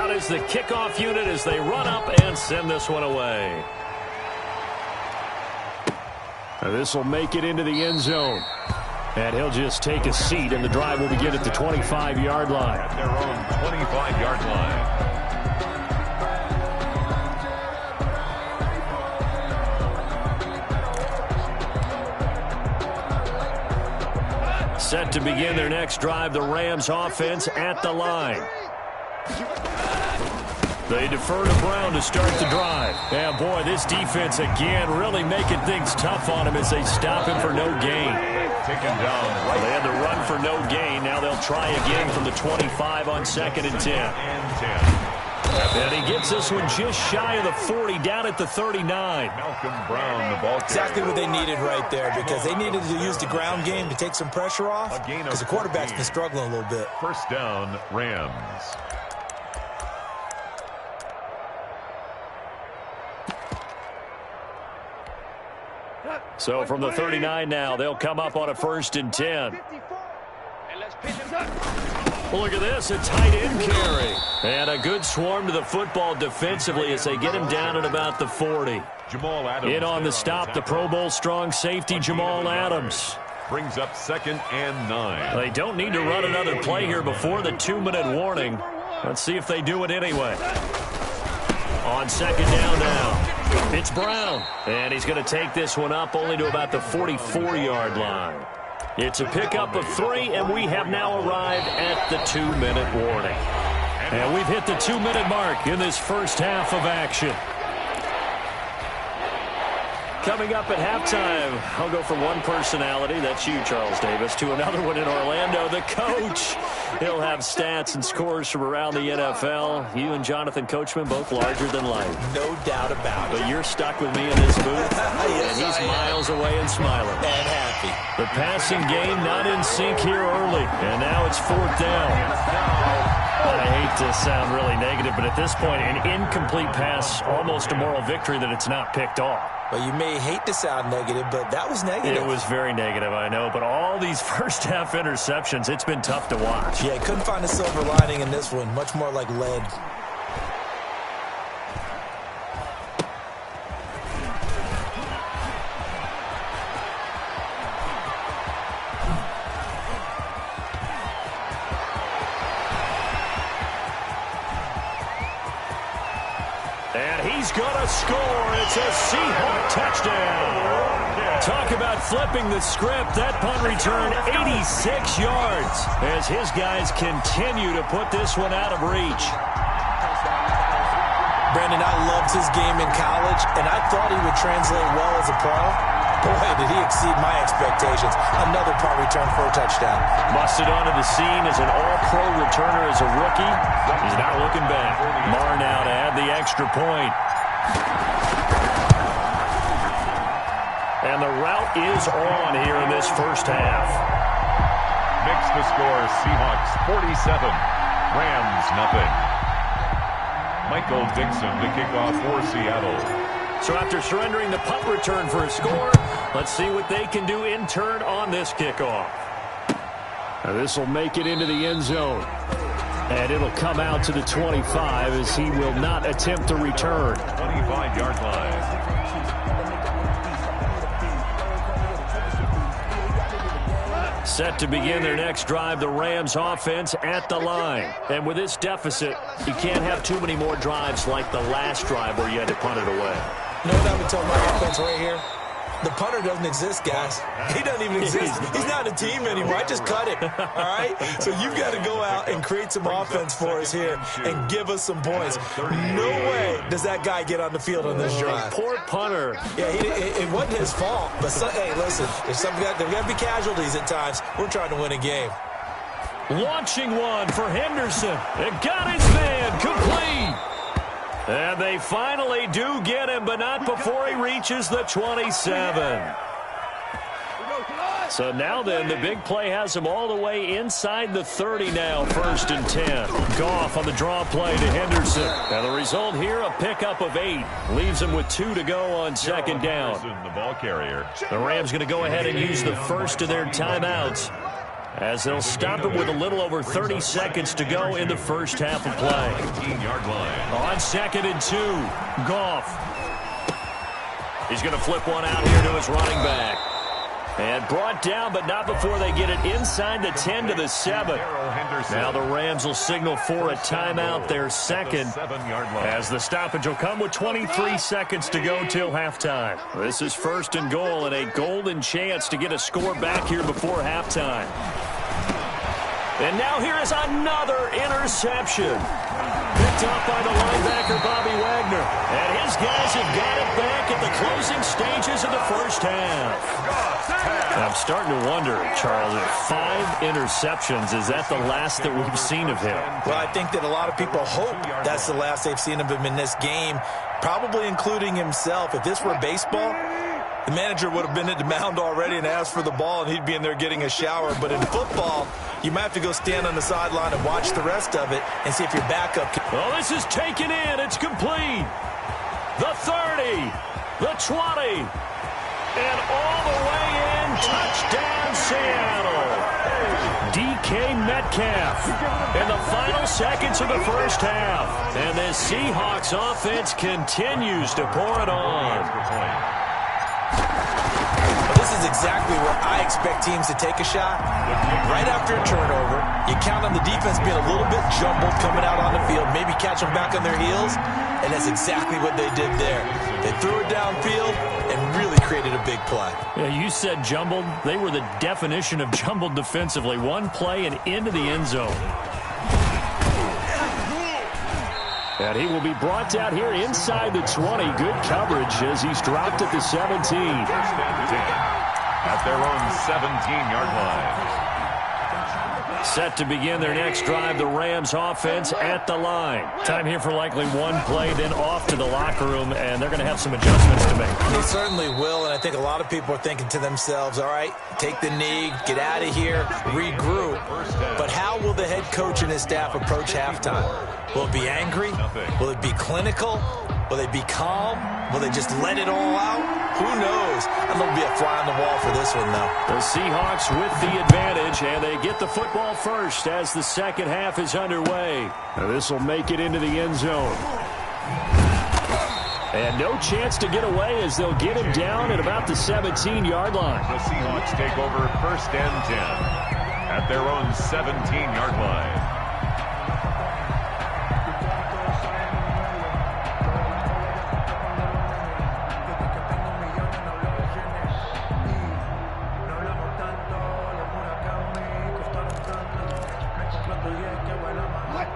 out as the kickoff unit as they run up and send this one away. This will make it into the end zone. And he'll just take a seat, and the drive will begin at the 25-yard line. At their own 25-yard line. Set to begin their next drive, the Rams offense at the line. They defer to Brown to start the drive. And, boy, this defense again really making things tough on him as they stop him for no gain. Taken down. They had to run for no gain. Now they'll try again from the 25 on 2nd and 10. And he gets this one just shy of the 40, down at the 39. Malcolm Brown, the ball carrier. Exactly what they needed right there, because they needed to use the ground game to take some pressure off, because the quarterback's been struggling a little bit. First down, Rams. So from the 39 now, they'll come up on a 1st and 10. Well, look at this, a tight end carry. And a good swarm to the football defensively as they get him down at about the 40. Jamal Adams. In on the stop, the Pro Bowl strong safety, Jamal Adams. Brings up 2nd and 9. They don't need to run another play here before the 2-minute warning. Let's see if they do it anyway. On 2nd down now. It's Brown, and he's going to take this one up only to about the 44-yard line. It's a pickup of 3, and we have now arrived at the 2-minute warning. And we've hit the 2-minute mark in this first half of action. Coming up at halftime, I'll go from one personality, that's you, Charles Davis, to another one in Orlando, the coach. He'll have stats and scores from around the NFL. You and Jonathan Coachman, both larger than life. No doubt about it. But you're stuck with me in this booth, yes, and he's miles away and smiling. And happy. The passing game not in sync here early, and now it's 4th down. I hate to sound really negative, but at this point, an incomplete pass, almost a moral victory that it's not picked off. Well, you may hate to sound negative, but that was negative. It was very negative, I know, but all these first-half interceptions, it's been tough to watch. Yeah, couldn't find a silver lining in this one, much more like lead. And he's going to score. It's a Seahawk touchdown. Talk about flipping the script. That punt return, 86 yards, as his guys continue to put this one out of reach. Brandon, I loved his game in college, and I thought he would translate well as a pro. Boy, did he exceed my expectations. Another punt return for a touchdown. Busted onto the scene as an all-pro returner as a rookie. He's not looking back. Marr now to add the extra point. And the route is on here in this first half. Makes the score Seahawks 47, Rams nothing. Michael Dixon to kick off for Seattle. So after surrendering the punt return for a score, let's see what they can do in turn on this kickoff. Now this will make it into the end zone. And it'll come out to the 25 as he will not attempt to return. 25-yard line. Set to begin their next drive, the Rams offense at the line. And with this deficit, you can't have too many more drives like the last drive where you had to punt it away. You know what I would tell my offense right here? The punter doesn't exist, guys. He doesn't even exist. He's not a team anymore. I just cut it, all right? So you've got to go out and create some offense for us here and give us some points. No way does that guy get on the field on this drive. Poor punter. Yeah, it wasn't his fault. But, hey, listen, there's got to be casualties at times. We're trying to win a game. Launching one for Henderson. It got his man complete. And they finally do get him, but not before he reaches the 27. So now then, the big play has him all the way inside the 30 now, 1st and 10. Goff on the draw play to Henderson. And the result here, a pickup of 8. Leaves him with 2 to go on 2nd down. The ball carrier. The Rams going to go ahead and use the first of their timeouts. as they'll stop it with a little over 30 seconds to go in the first half of play. 19-yard line. On 2nd and 2, Goff. He's going to flip one out here to his running back. And brought down, but not before they get it inside the 10 to the 7. Now the Rams will signal for a timeout, their second, as the stoppage will come with 23 seconds to go till halftime. This is 1st and goal and a golden chance to get a score back here before halftime. And now here is another interception. Picked up by the linebacker, Bobby Wagner. And his guys have got it back at the closing stages of the first half. I'm starting to wonder, Charles, if 5 interceptions, is that the last that we've seen of him? Well, I think that a lot of people hope that's the last they've seen of him in this game, probably including himself. If this were baseball, the manager would have been at the mound already and asked for the ball, and he'd be in there getting a shower. But in football, you might have to go stand on the sideline and watch the rest of it and see if your backup can. Well, this is taken in. It's complete. The 30, the 20, and all the way in. Touchdown, Seattle. DK Metcalf in the final seconds of the first half. And the Seahawks offense continues to pour it on. This is exactly where I expect teams to take a shot. Right after a turnover, you count on the defense being a little bit jumbled coming out on the field, maybe catch them back on their heels, and that's exactly what they did there. They threw it downfield and really created a big play. Yeah, you said jumbled. They were the definition of jumbled defensively. One play and into the end zone. And he will be brought down here inside the 20. Good coverage as he's dropped at the 17. First and 10 at their own 17-yard line. Set to begin their next drive, the Rams offense at the line. Time here for likely one play, then off to the locker room, and they're going to have some adjustments to make. They certainly will, and I think a lot of people are thinking to themselves, all right, take the knee, get out of here, regroup. But how will the head coach and his staff approach halftime? Will it be angry? Will it be clinical? Will they be calm? Will they just let it all out? Who knows? I'm going to be a fly on the wall for this one, though. The Seahawks with the advantage, and they get the football first as the second half is underway. This will make it into the end zone. And no chance to get away as they'll get him down at about the 17-yard line. The Seahawks take over 1st and 10 at their own 17-yard line.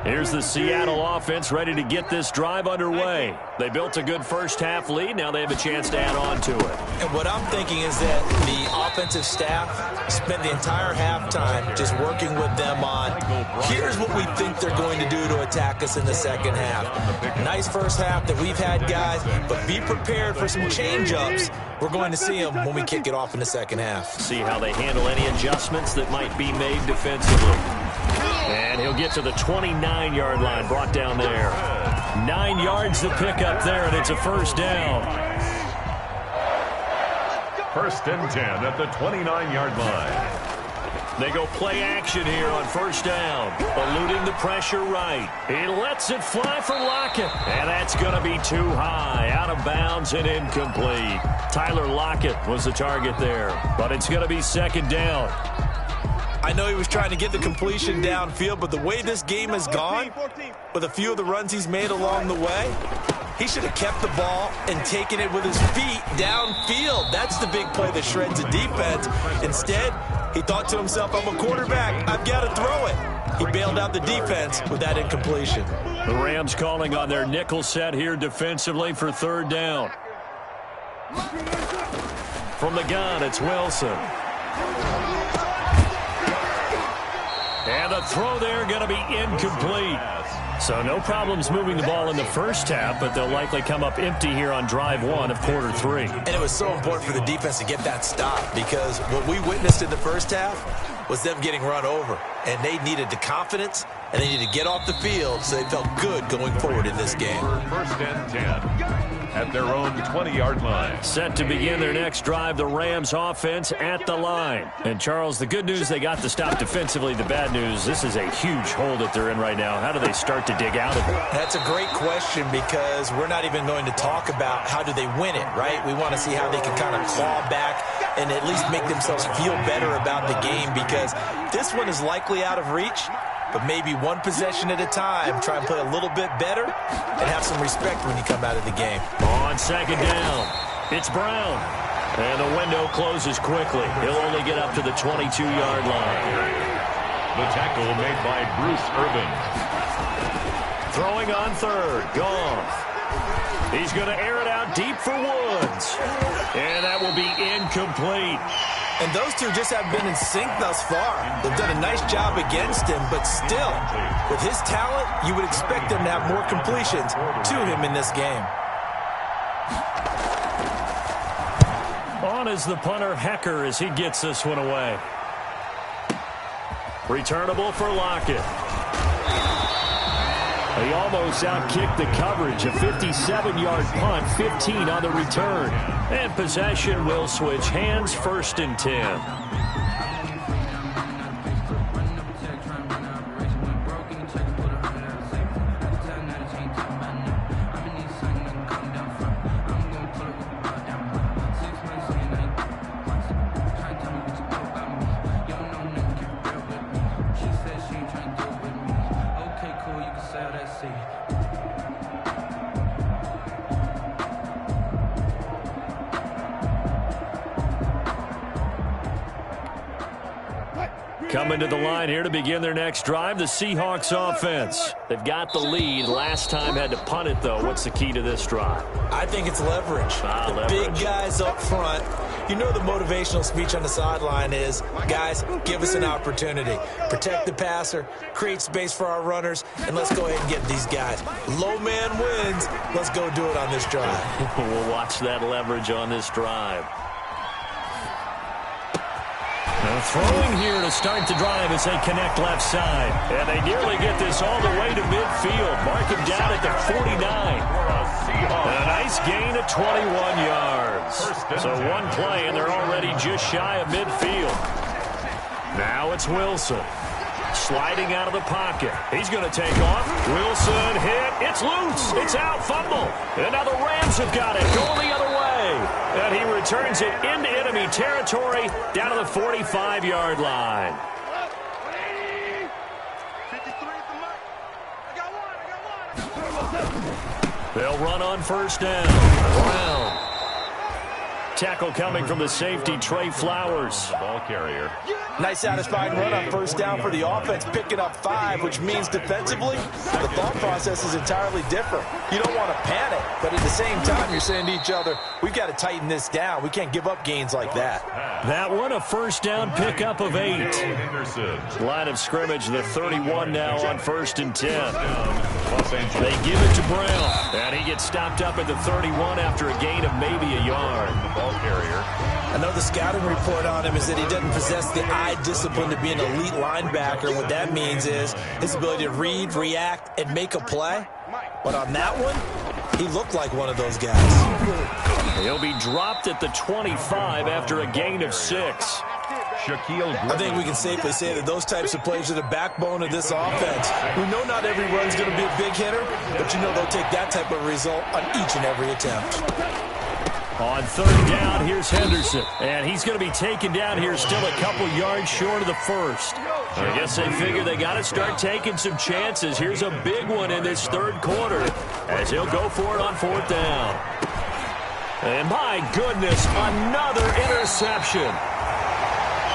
Here's the Seattle offense ready to get this drive underway. They built a good first half lead. Now they have a chance to add on to it. And what I'm thinking is that the offensive staff spent the entire halftime just working with them on, here's what we think they're going to do to attack us in the second half. Nice first half that we've had, guys, but be prepared for some change-ups. We're going to see them when we kick it off in the second half. See how they handle any adjustments that might be made defensively. And he'll get to the 29-yard line, brought down there. 9 yards to pick up there, and it's a first down. 1st and 10 at the 29-yard line. They go play action here on first down. Eluding the pressure right. He lets it fly for Lockett. And that's going to be too high. Out of bounds and incomplete. Tyler Lockett was the target there. But it's going to be second down. I know he was trying to get the completion downfield, but the way this game has gone, with a few of the runs he's made along the way, he should have kept the ball and taken it with his feet downfield. That's the big play that shreds the defense. Instead, he thought to himself, I'm a quarterback, I've got to throw it. He bailed out the defense with that incompletion. The Rams calling on their nickel set here defensively for third down. From the gun, it's Wilson. And the throw there going to be incomplete. So no problems moving the ball in the first half, but they'll likely come up empty here on drive one of quarter three. And it was so important for the defense to get that stop, because what we witnessed in the first half was them getting run over. And they needed the confidence, and they needed to get off the field so they felt good going forward in this game. 1st and 10 at their own 20-yard line. Set to begin their next drive, the Rams offense at the line. And, Charles, the good news, they got the stop defensively. The bad news, this is a huge hole that they're in right now. How do they start to dig out of it? That's a great question because we're not even going to talk about how do they win it, right? We want to see how they can kind of claw back and at least make themselves feel better about the game, because this one is likely out of reach. But maybe one possession at a time, try and play a little bit better and have some respect when you come out of the game. On second down, it's Brown. And the window closes quickly. He'll only get up to the 22-yard line. The tackle made by Bruce Irvin. Throwing on third, Goff. He's going to air it out deep for Woods. And that will be incomplete. And those two just have been in sync thus far. They've done a nice job against him, but still, with his talent, you would expect him to have more completions to him in this game. On is the punter, Hecker, as he gets this one away. Returnable for Lockett. He almost outkicked the coverage. A 57-yard punt, 15 on the return. And possession will switch hands, 1st and 10. Coming to the line here to begin their next drive, the Seahawks offense. They've got the lead. Last time had to punt it, though. What's the key to this drive? I think it's leverage. The big guys up front. You know the motivational speech on the sideline is, guys, give us an opportunity. Protect the passer, create space for our runners, and let's go ahead and get these guys. Low man wins. Let's go do it on this drive. We'll watch that leverage on this drive. Throwing here to start the drive as they connect left side. And they nearly get this all the way to midfield. Mark him down at the 49. And a nice gain of 21 yards. So one play, and they're already just shy of midfield. Now it's Wilson. Sliding out of the pocket. He's going to take off. Wilson hit. It's loose. It's out. Fumble. And now the Rams have got it. Going the other way. And he returns it into enemy territory down to the 45-yard line. They'll run on 1st down. Brown. Tackle coming from the safety, Trey Flowers. Ball carrier. Nice satisfying run on 1st down for the offense, picking up 5, which means defensively, the thought process is entirely different. You don't want to panic, but at the same time, you're saying to each other, we've got to tighten this down. We can't give up gains like that. That one, a 1st down pickup of 8. Line of scrimmage, the 31 now on 1st and 10. They give it to Brown, and he gets stopped up at the 31 after a gain of maybe a yard. Ball carrier. I know the scouting report on him is that he doesn't possess the eye discipline to be an elite linebacker. What that means is his ability to read, react, and make a play. But on that one, he looked like one of those guys. He'll be dropped at the 25 after a gain of 6. I think we can safely say that those types of plays are the backbone of this offense. We know not every run's going to be a big hitter, but you know they'll take that type of result on each and every attempt. On 3rd down, here's Henderson. And he's going to be taken down here still a couple yards short of the 1st. I guess they figure they got to start taking some chances. Here's a big one in this 3rd quarter as he'll go for it on 4th down. And my goodness, another interception.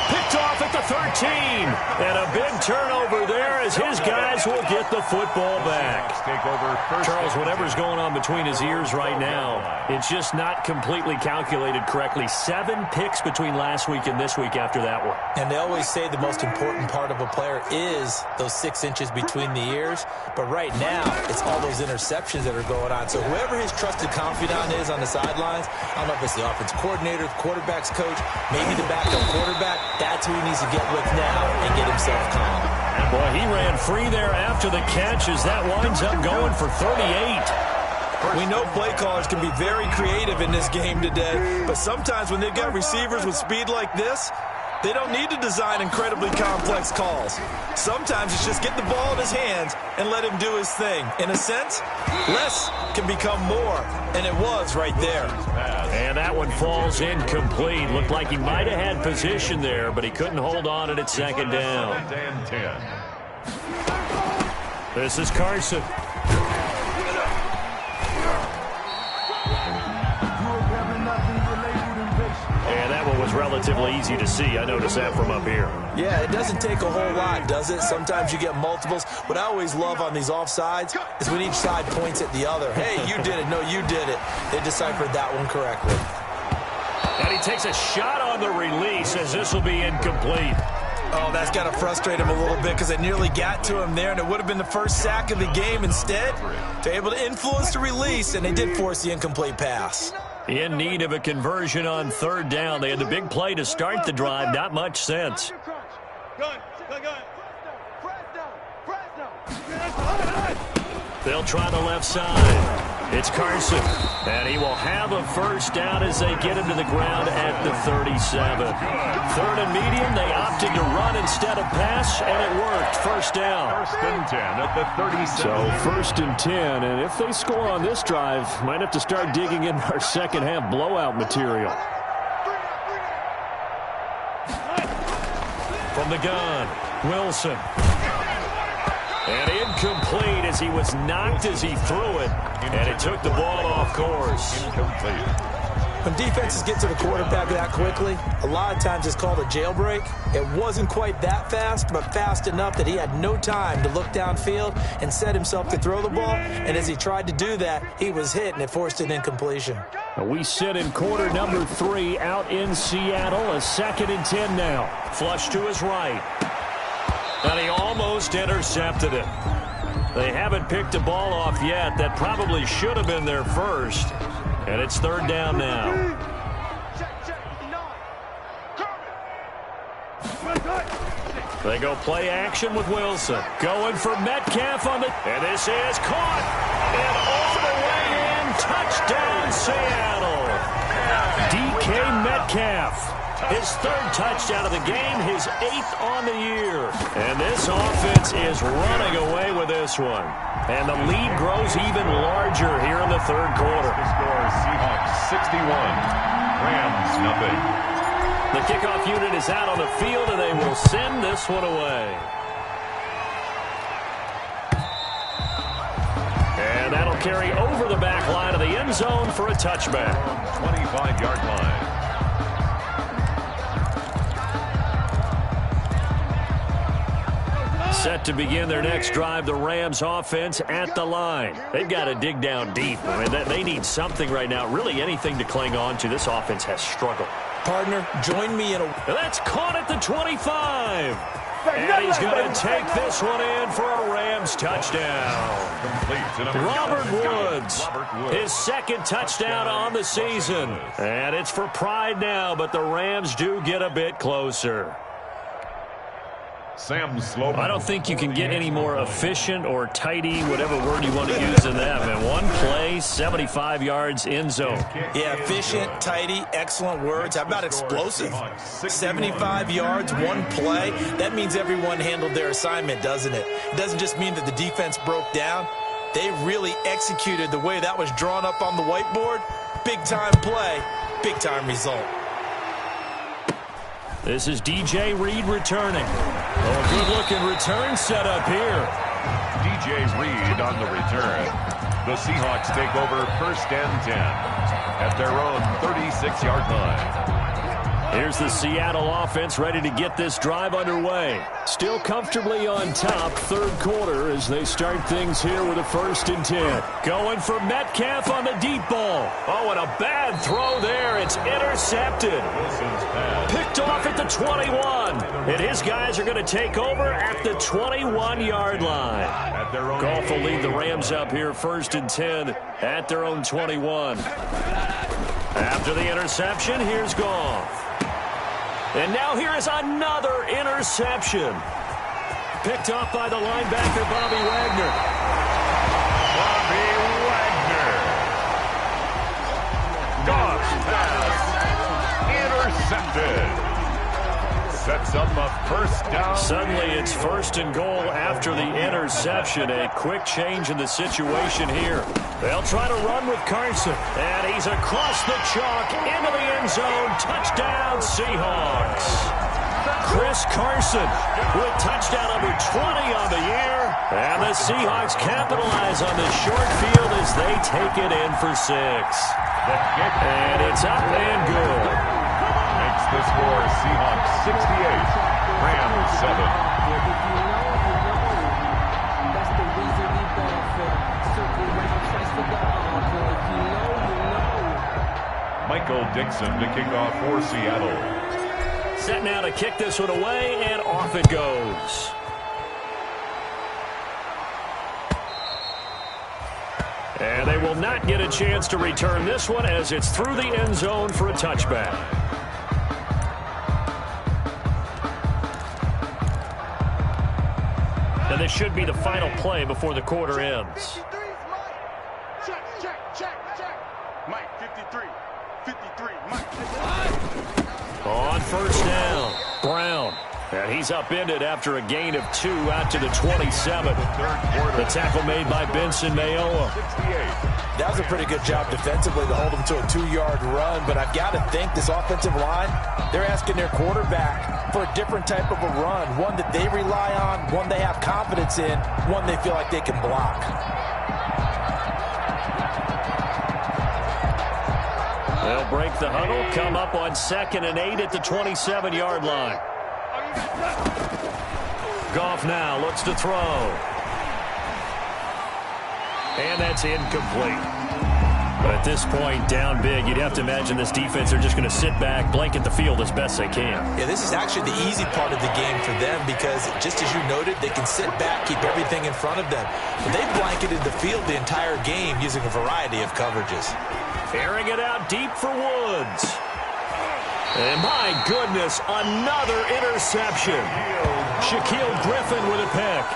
Picked off at the 13. And a big turnover there as his guys will get the football back. Charles, whatever's going on between his ears right now, it's just not completely calculated correctly. 7 picks between last week and this week after that one. And they always say the most important part of a player is those 6 inches between the ears. But right now, it's all those interceptions that are going on. So whoever his trusted confidant is on the sidelines, I don't know if it's the offense coordinator, the quarterback's coach, maybe the backup quarterback, that's who he needs to get with now and get himself calm. Boy, he ran free there after the catch as that winds up going for 38. We know play callers can be very creative in this game today, but sometimes when they've got receivers with speed like this, they don't need to design incredibly complex calls. Sometimes it's just get the ball in his hands and let him do his thing. In a sense, less can become more, and it was right there. And that one falls incomplete. Looked like he might have had position there, but he couldn't hold on at second down. This is Carson. And that one was relatively easy to see. I noticed that from up here. Yeah, it doesn't take a whole lot, does it? Sometimes you get multiples. What I always love on these offsides is when each side points at the other. Hey, you did it. No, you did it. They deciphered that one correctly. And he takes a shot on the release as this will be incomplete. Oh, that's got to frustrate him a little bit because it nearly got to him there, and it would have been the first sack of the game. Instead, they're able to influence the release, and they did force the incomplete pass. In need of a conversion on third down. They had the big play to start the drive. Not much sense. They'll try the left side. It's Carson, and he will have a first down as they get him to the ground at the 37. Third and medium, they opted to run instead of pass, and it worked. First down. First and 10 at the 37. So first and 10, and if they score on this drive, might have to start digging in our second half blowout material. From the gun, Wilson. And incomplete as he was knocked as he threw it. And it took the ball off course. Incomplete. When defenses get to the quarterback that quickly, a lot of times it's called a jailbreak. It wasn't quite that fast, but fast enough that he had no time to look downfield and set himself to throw the ball. And as he tried to do that, he was hit, and it forced an incompletion. We sit in quarter number 3 out in Seattle. A 2nd and 10 now. Flush to his right. And he almost intercepted it. They haven't picked a ball off yet. That probably should have been their first. And it's third down now. They go play action with Wilson. Going for Metcalf on the... And this is caught. And all the way in. Touchdown, Seattle. DK Metcalf. His 3rd touchdown of the game, his 8th on the year. And this offense is running away with this one. And the lead grows even larger here in the 3rd quarter. The score, Seahawks 61, Rams nothing. The kickoff unit is out on the field, and they will send this one away. And that'll carry over the back line of the end zone for a touchback. 25-yard line. Set to begin their next drive, the Rams offense at the line. They've got to dig down deep. I mean, they need something right now, really anything to cling on to. This offense has struggled. Partner, join me in a... That's caught at the 25. And he's going to take this one in for a Rams touchdown. Robert Woods, his 2nd touchdown on the season. And it's for pride now, but the Rams do get a bit closer. I don't think you can get any more efficient or tidy, whatever word you want to use in that, man. One play, 75 yards, end zone. Yeah, efficient, tidy, excellent words. How about explosive? 75 yards, one play. That means everyone handled their assignment, doesn't it? It doesn't just mean that the defense broke down. They really executed the way that was drawn up on the whiteboard. Big-time play, big-time result. This is DJ Reed returning. Oh, a good-looking return set up here. DJ Reed on the return. The Seahawks take over 1st and 10 at their own 36-yard line. Here's the Seattle offense ready to get this drive underway. Still comfortably on top, 3rd quarter as they start things here with a 1st and 10. Going for Metcalf on the deep ball. Oh, and a bad throw there. It's intercepted. Picked off at the 21. And his guys are going to take over at the 21-yard line. Goff will lead the Rams up here 1st and 10 at their own 21. After the interception, here's Goff. And now here is another interception. Picked off by the linebacker, Bobby Wagner. Bobby Wagner First down. Suddenly it's first and goal after the interception. A quick change in the situation here. They'll try to run with Carson. And he's across the chalk into the end zone. Touchdown, Seahawks. Chris Carson with touchdown number 20 on the year. And the Seahawks capitalize on the short field as they take it in for 6. And it's up and good. Makes the score Seahawks 68, Rams 7. Michael Dixon to kick off for Seattle. Set now to kick this one away, and off it goes. And they will not get a chance to return this one as it's through the end zone for a touchback. And this should be the final play before the quarter ends. Mike, 53, Mike. On first down, Brown. And he's upended after a gain of 2 out to the 27. The tackle made by Benson Mayowa. That was a pretty good job defensively to hold him to a 2-yard run, but I've got to think this offensive line, they're asking their quarterback for a different type of a run, one that they rely on, one they have confidence in, one they feel like they can block. They'll break the huddle, come up on 2nd and 8 at the 27-yard line. Goff now looks to throw. And that's incomplete. But at this point, down big, you'd have to imagine this defense are just going to sit back, blanket the field as best they can. Yeah, this is actually the easy part of the game for them because, just as you noted, they can sit back, keep everything in front of them. But they've blanketed the field the entire game using a variety of coverages. Airing it out deep for Woods. And my goodness, another interception. Shaquille Griffin with a pick.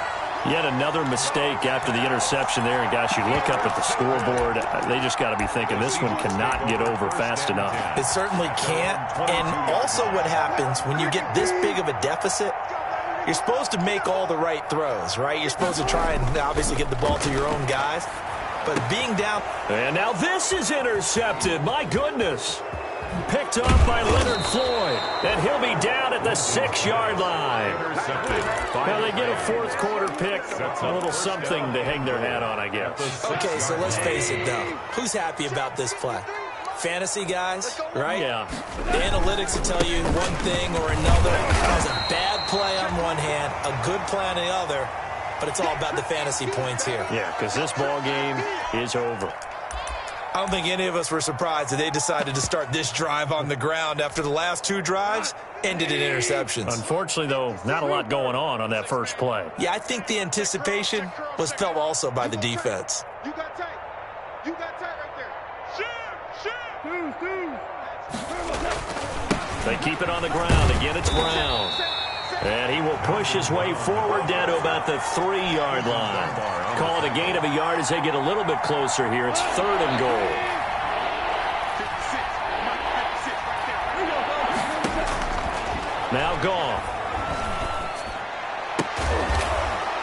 Yet another mistake after the interception there. And gosh, you look up at the scoreboard, they just got to be thinking this one cannot get over fast enough. It certainly can't. And also what happens when you get this big of a deficit, you're supposed to make all the right throws, right? You're supposed to try and obviously get the ball to your own guys. But being down... And now this is intercepted. My goodness. Picked up by Leonard Floyd. And he'll be down at the 6-yard line. Now they get a fourth quarter pick. A little something to hang their hat on, I guess. Okay, so let's face it, though. Who's happy about this play? Fantasy guys, right? Yeah. The analytics will tell you one thing or another. There's a bad play on one hand, a good play on the other. But it's all about the fantasy points here. Yeah, because this ball game is over. I don't think any of us were surprised that they decided to start this drive on the ground after the last 2 drives ended in interceptions. Unfortunately, though, not a lot going on that first play. Yeah, I think the anticipation was felt also by the defense. You got tight. You got tight right there. Shoot. They keep it on the ground. Again, it's Brown. And he will push his way forward down to about the 3-yard line. Call it a gain of a yard as they get a little bit closer here. It's 3rd and goal. Now Goff.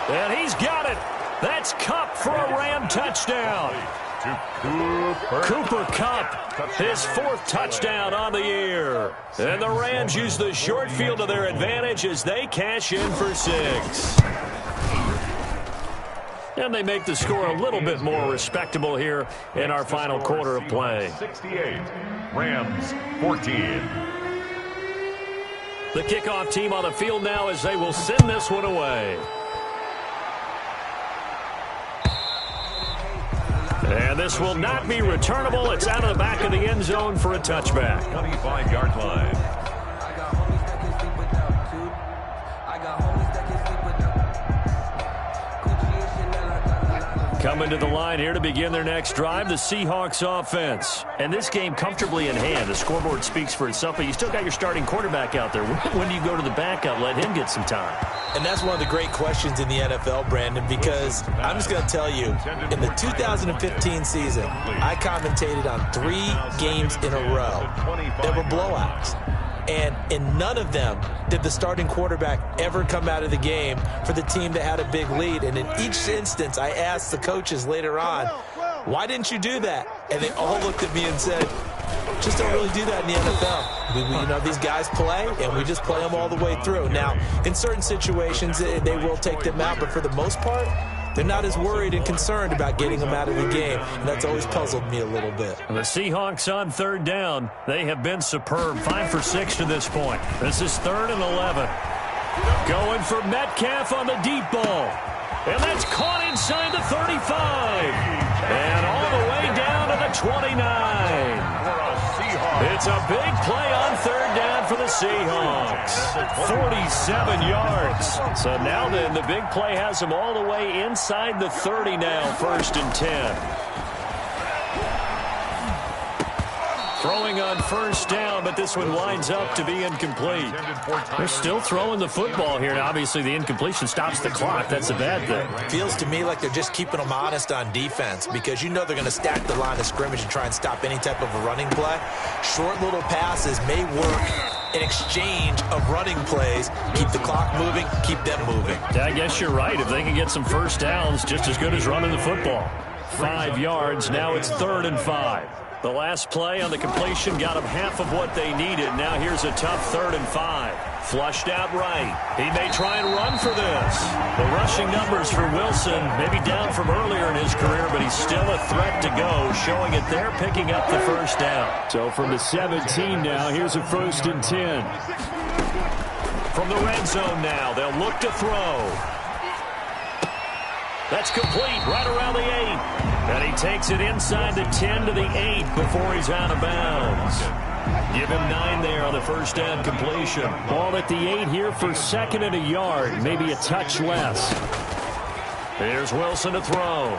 And he's got it. That's Kupp for a Ram touchdown. Cooper Kupp, his 4th touchdown on the year. And the Rams use the short field to their advantage as they cash in for 6. And they make the score a little bit more respectable here in our final quarter of play. 68, Rams 14. The kickoff team on the field now as they will send this one away. And this will not be returnable. It's out of the back of the end zone for a touchback. 25-yard line. Coming to the line here to begin their next drive, the Seahawks offense. And this game comfortably in hand. The scoreboard speaks for itself, but you still got your starting quarterback out there. When do you go to the backup, let him get some time? And that's one of the great questions in the NFL, Brandon, because I'm just going to tell you, in the 2015 season, I commentated on 3 games in a row that were blowouts. And in none of them did the starting quarterback ever come out of the game for the team that had a big lead. And in each instance, I asked the coaches later on, why didn't you do that? And they all looked at me and said, just don't really do that in the NFL. You know, these guys play, and we just play them all the way through. Now, in certain situations, they will take them out, but for the most part, they're not as worried and concerned about getting them out of the game, and that's always puzzled me a little bit. The Seahawks on third down. They have been superb, 5 for 6 to this point. This is 3rd and 11. Going for Metcalf on the deep ball. And that's caught inside the 35. And all the way down to the 29. It's a big play on third down for the Seahawks. 47 yards. So now then, the big play has them all the way inside the 30 now, 1st and 10. Throwing on 1st down, but this one winds up to be incomplete. They're still throwing the football here. Now, obviously, the incompletion stops the clock. That's a bad thing. Feels to me like they're just keeping them honest on defense because you know they're going to stack the line of scrimmage and try and stop any type of a running play. Short little passes may work in exchange of running plays. Keep the clock moving, keep them moving. Yeah, I guess you're right. If they can get some 1st downs, just as good as running the football. 5 yards. Now it's 3rd and 5. The last play on the completion got them half of what they needed. Now here's a tough 3rd and 5. Flushed out right. He may try and run for this. The rushing numbers for Wilson, maybe down from earlier in his career, but he's still a threat to go, showing it there, picking up the 1st down. So from the 17 now, here's a 1st and 10. From the red zone now, they'll look to throw. That's complete right around the 8. And he takes it inside the 10 to the 8 before he's out of bounds. Give him 9 there on the 1st down completion. Ball at the 8 here for 2nd and a yard, maybe a touch less. Here's Wilson to throw.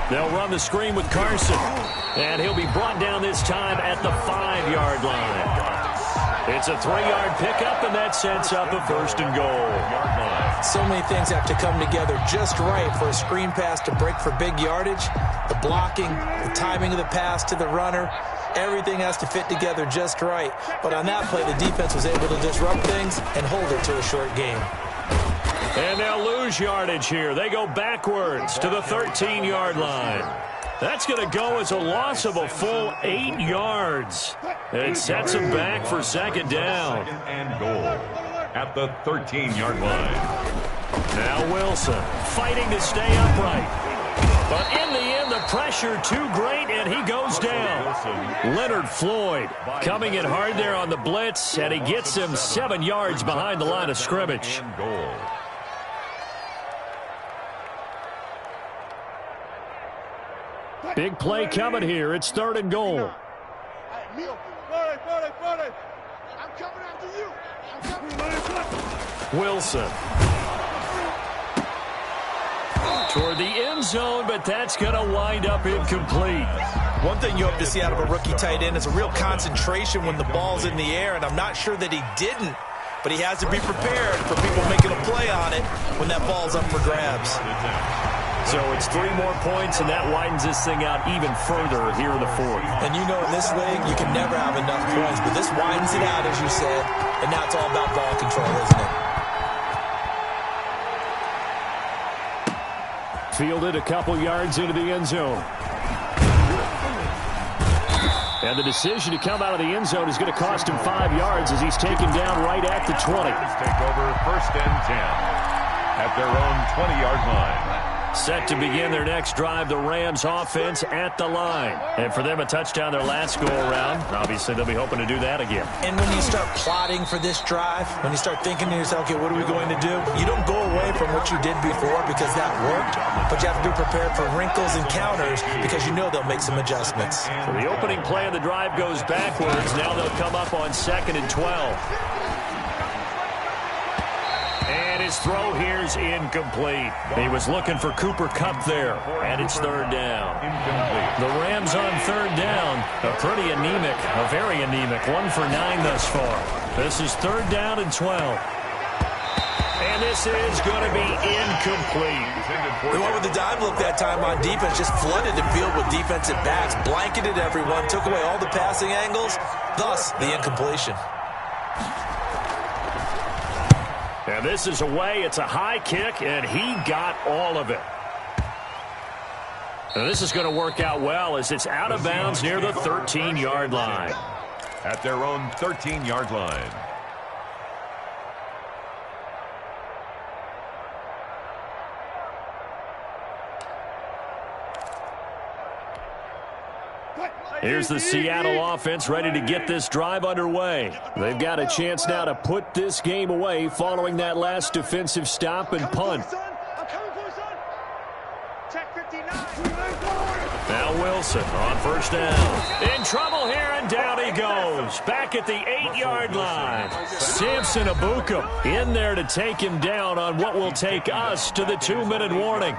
They'll run the screen with Carson. And he'll be brought down this time at the 5-yard line. It's a 3-yard pickup, and that sets up a 1st and goal. So many things have to come together just right for a screen pass to break for big yardage. The blocking, the timing of the pass to the runner, everything has to fit together just right. But on that play, the defense was able to disrupt things and hold it to a short game. And they'll lose yardage here. They go backwards to the 13-yard line. That's going to go as a loss of a full 8 yards. It sets them back for 2nd down. 2nd and goal at the 13-yard line. Now Wilson fighting to stay upright. But in the end, the pressure too great, and he goes down. Leonard Floyd coming in hard there on the blitz, and he gets him 7 yards behind the line of scrimmage. Big play coming here. It's 3rd and goal. Wilson. Toward the end zone, but that's going to wind up incomplete. One thing you hope to see out of a rookie tight end is a real concentration when the ball's in the air, and I'm not sure that he didn't, but he has to be prepared for people making a play on it when that ball's up for grabs. So it's 3 more points, and that widens this thing out even further here in the 4th. And you know in this league, you can never have enough points, but this widens it out, as you said, and now it's all about ball control, isn't it? Fielded a couple yards into the end zone. And the decision to come out of the end zone is going to cost him 5 yards as he's taken down right at the 20. Take over 1st and 10 at their own 20-yard line. Set to begin their next drive, the Rams offense at the line. And for them, a touchdown their last go-around. Obviously, they'll be hoping to do that again. And when you start plotting for this drive, when you start thinking to yourself, okay, what are we going to do? You don't go away from what you did before because that worked, but you have to be prepared for wrinkles and counters because you know they'll make some adjustments. So the opening play of the drive goes backwards. Now they'll come up on 2nd and 12. And his throw here's incomplete. He was looking for Cooper Kupp there, and it's 3rd down. The Rams on 3rd down, a pretty anemic, a very anemic, 1 for 9 thus far. This is 3rd down and 12. And this is going to be incomplete. The one with the dime look that time on defense just flooded the field with defensive backs, blanketed everyone, took away all the passing angles, thus the incompletion. And this is away. It's a high kick, and he got all of it. And this is going to work out well as it's out of bounds near the 13-yard line. At their own 13-yard line. Here's the Seattle offense ready to get this drive underway. They've got a chance now to put this game away following that last defensive stop and punt. Now Wilson on first down. In trouble here, and down he goes. Back at the 8-yard line. Samson Abuka in there to take him down on what will take us to the 2-minute warning.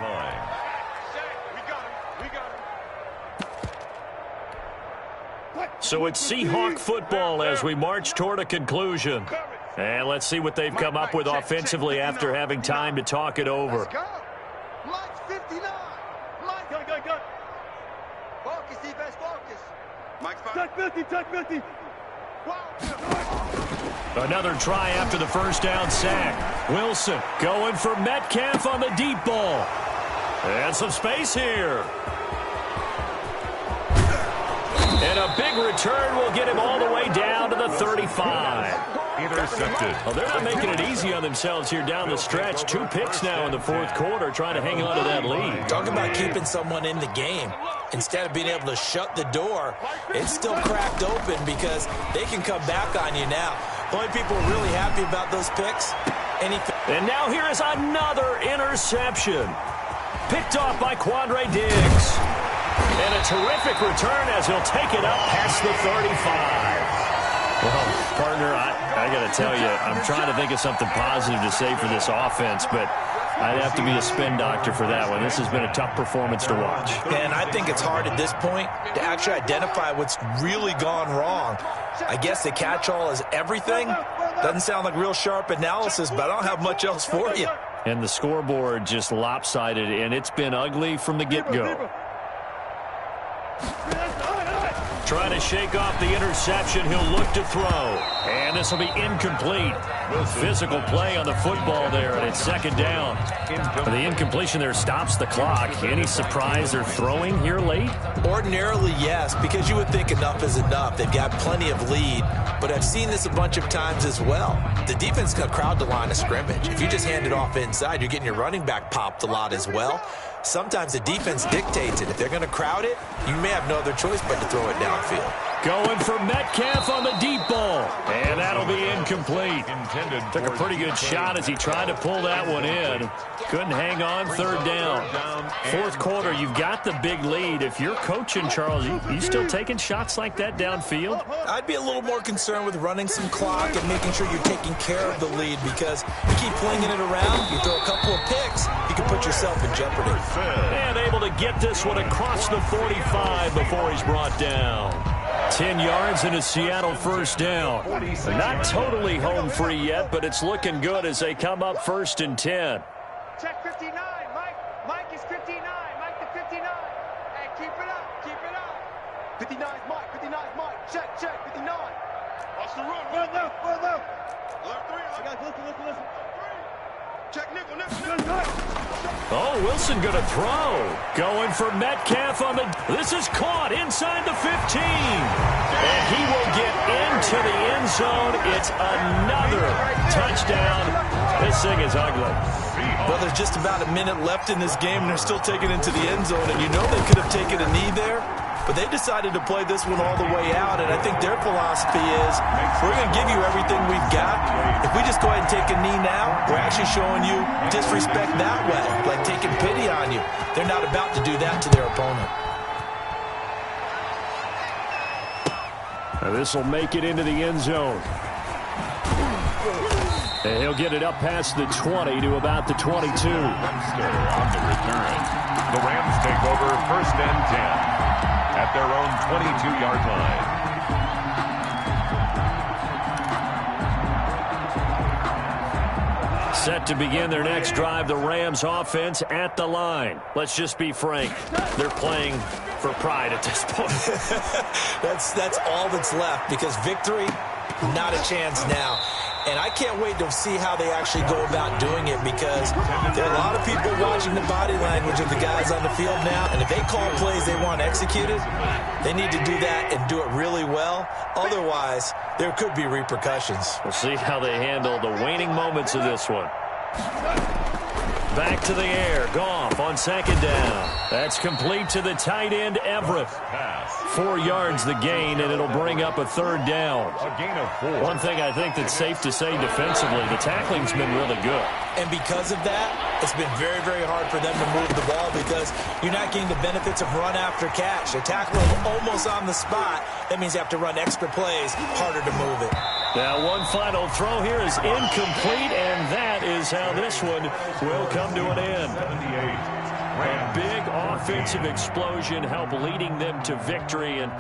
So it's Seahawk football as we march toward a conclusion. And let's see what they've come up with offensively after having time to talk it over. Mike's 59. Mike, go. Focus, defense, focus. Mike's Tuck 50. Another try after the first down sack. Wilson going for Metcalf on the deep ball. And some space here. And a big return will get him all the way down to the 35. Intercepted. Well, they're not making it easy on themselves here down the stretch. 2 picks now in the fourth quarter trying to hang on to that lead. Talk about keeping someone in the game. Instead of being able to shut the door, it's still cracked open because they can come back on you now. The only people really happy about those picks. And now here is another interception. Picked off by Quandre Diggs. And a terrific return as he'll take it up past the 35. Well, partner, I got to tell you, I'm trying to think of something positive to say for this offense, but I'd have to be a spin doctor for that one. This has been a tough performance to watch. And I think it's hard at this point to actually identify what's really gone wrong. I guess the catch-all is everything. Doesn't sound like real sharp analysis, but I don't have much else for you. And the scoreboard just lopsided, and it's been ugly from the get-go. Trying to shake off the interception. He'll look to throw. And this will be incomplete. Physical play on the football there, and it's second down. The incompletion there stops the clock. Any surprise they're throwing here late? Ordinarily, yes, because you would think enough is enough. They've got plenty of lead, but I've seen this a bunch of times as well. The defense got crowd the line of scrimmage. If you just hand it off inside, you're getting your running back popped a lot as well. Sometimes the defense dictates it. If they're going to crowd it, you may have no other choice but to throw it downfield. Going for Metcalf on the deep ball. And that'll be incomplete. Took a pretty good shot as he tried to pull that one in. Couldn't hang on, third down. Fourth quarter, you've got the big lead. If you're coaching, Charles, you still taking shots like that downfield? I'd be a little more concerned with running some clock and making sure you're taking care of the lead, because you keep flinging it around, you throw a couple of picks, you can put yourself in jeopardy. And able to get this one across the 45 before he's brought down. 10 yards and a Seattle first down. Not totally home free yet, but it's looking good as they come up first and 10. Check 59, Mike. Mike is 59. Mike to 59. Hey, keep it up. Keep it up. 59 is Mike. 59 is Mike. Check. 59. Watch the run. Left. Left 3. I got listen. Check nickel. Oh, Wilson going to throw. Going for Metcalf on the... This is caught inside the 15. And he will get into the end zone. It's another touchdown. This thing is ugly. Well, there's just about a minute left in this game, and they're still taking it into the end zone. And you know they could have taken a knee there, but they decided to play this one all the way out. And I think their philosophy is, we're going to give you everything we've got. If we just go ahead and take a knee now, we're actually showing you disrespect that way, like taking pity on you. They're not about to do that to their opponent. This will make it into the end zone. And he'll get it up past the 20 to about the 22. On the return. The Rams take over first and 10 at their own 22-yard line. Set to begin their next drive, the Rams offense at the line. Let's just be frank. They're playing for pride at this point. That's all that's left, because victory Not a chance now. And I can't wait to see how they actually go about doing it, because there are a lot of people watching the body language of the guys on the field now, and if they call plays they want executed, they need to do that and do it really well. Otherwise, there could be repercussions. We'll see how they handle the waning moments of this one. Back to the air. Goff on second down. That's complete to the tight end, Everett. 4 yards the gain, and it'll bring up a third down. A gain of 4. One thing I think that's safe to say defensively, the tackling's been really good. And because of that, it's been very, very hard for them to move the ball, because you're not getting the benefits of run after catch. They tackle them almost on the spot. That means you have to run extra plays, harder to move it. Now one final throw here is incomplete, and that is how this one will come to an end. A big offensive explosion helped leading them to victory, and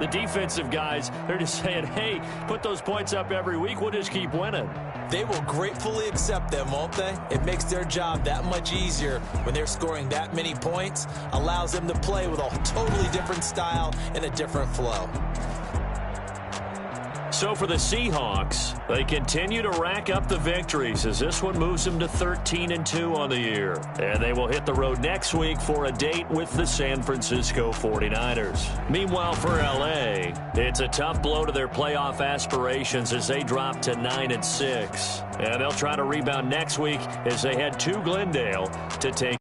the defensive guys, they're just saying, hey, put those points up every week, we'll just keep winning. They will gratefully accept them, won't they? It makes their job that much easier when they're scoring that many points, allows them to play with a totally different style and a different flow. So for the Seahawks, they continue to rack up the victories as this one moves them to 13-2 on the year. And they will hit the road next week for a date with the San Francisco 49ers. Meanwhile, for LA, it's a tough blow to their playoff aspirations as they drop to 9-6. And they'll try to rebound next week as they head to Glendale to take